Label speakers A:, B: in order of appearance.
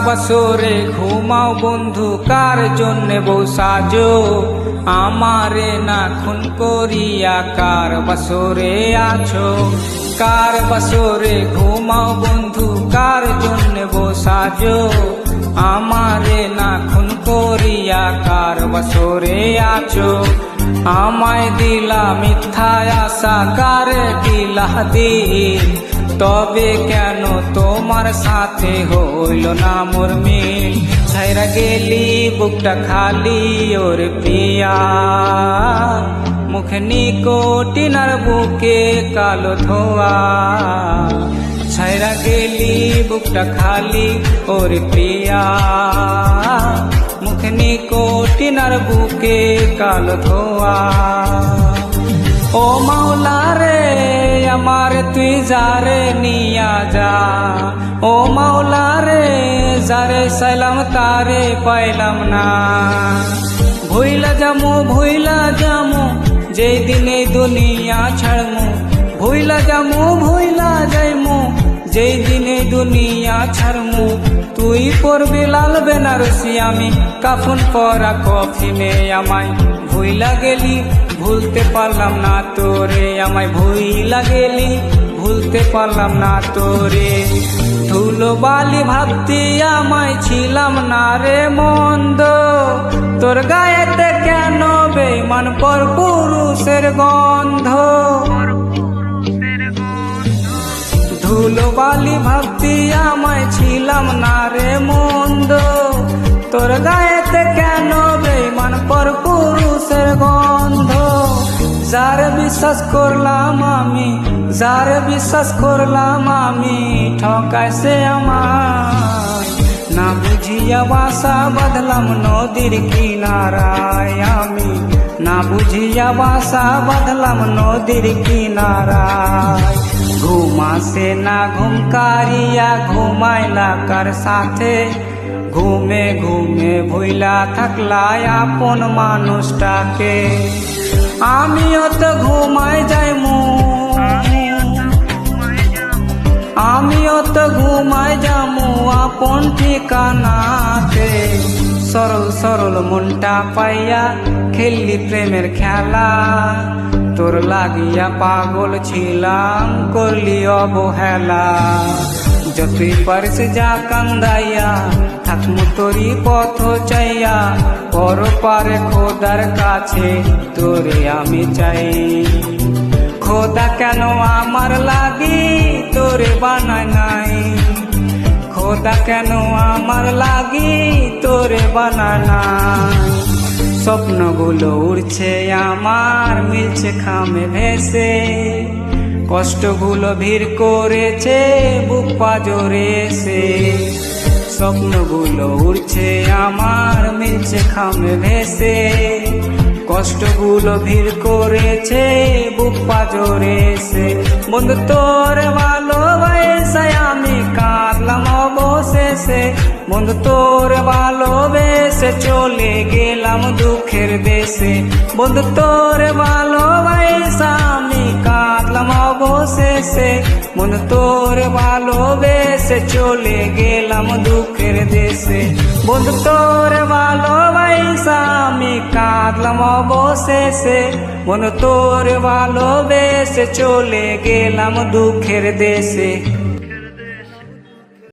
A: বছরে ঘুমাও বন্ধু, কার জন্যে বউ সাজো? আমারে না খুন করিয়া কার বছরে আছো? কার বছরে ঘুমাও বন্ধু, কার জন্যে বউ সাজো? আমারে না খুন করিয়া কার বছরে আছো? আমায় দিলা মিথ্যা আশা, কারে দিলা দিন? তবে কেন তোমার সাথে হইল না মোর মিল? ছাইরা গেলি বুকটা খালি ওর প্রিয়া, মুখে নিকোটিনার বুকে কালো ধোয়া। ছাইরা গেলি বুকটা খালি ওর প্রিয়া, মুখে নিকোটিনার বুকে কালো ধোয়া। ও মাওলা রে আমার তুই যারে নিয়া যা, ও মাওলা রে যারে সাইলাম তারে পাইলাম না। ভুইলা যামু যেই দিনে দুনিয়া ছাড়মু, ভুইলা যাইমু যেই দিনে দুনিয়া ছাড়মু। তুই পড়বি লাল বেনারসি, আমি কাফন পরা কফিনে। আমায় ভুইলা গেলি ভুলতে পারলাম না তোরে, আমায় ভুইলা গেলি ভুলতে পারলাম না তোরে। ধুলো বালি ভাবতি আমায় ছিলাম না রে মন্দ, তোর গায়েতে কেন বেঈমান পর পুরুষের গন্ধ? ধুলো বালি ভাবতি আমায় ছিলাম না রে মন্দ, তোর গায়েতে কেন বেঈমান পর পুরুষের গন্ধ? যারে বিশ্বাস করলাম আমি ঠকাইছে আমায়। না বুঝিয়া বাসা বাঁধলাম নদীর কিনারায় আমি, না বুঝিয়া বাসা বাঁধলাম নদীর কিনারায়। ঘুমাসে না ঘুম কারিয়া ঘুমাইলা কার সাথে? ঘুমে ঘুমে ভুইলা থাকলা আপন মানুষটাকে। আমিও তো ঘুমাই যাইমু, আমিও তো ঘুমাই যামু আপন ঠিকানাতে। সরল সরল মনটা পাইয়া খেললি প্রেমের খেলা, তোর লাগিয়া পাগল ছিলাম করলি অবহেলা। যতই পারিস যা কান্দাইয়া থাকমু তোরি পথ চাইয়া, পর পারে খোদার কাছে তোরে আমি চাই। খোদা কেন আমার লাগি তোরে বানায় নাই? খোদা কেন আমার লাগি তোরে বানায় নাই? স্বপ্নগুলো উড়ছে আমার মিলছে খামে ভেসে, কষ্টগুলো ভিড় করেছে বুক পাজরে এসে। স্বপ্নগুলো উড়ছে আমার মিলছে খামে ভেসে, কষ্টগুলো ভিড় করেছে বুক পাজরে এসে। বন্ধু তোর ভালোবাসায় আমি কাঁদলাম অবশেষে, বন্ধু তোর ভালোবেসে চলে গেলাম দুঃখের দেশে। বন্ধু তোর ভালোবাসা আমি কাঁদলাম অবশেষে, বন্ধু তোর ভালোবেসে চলে গেলাম দুঃখের দেশে। বন্ধু তোর ভালোবাসা আমি কাঁদলাম অবশেষে, বন্ধু তোর ভালোবেসে চলে গেলাম দুঃখের দেশে।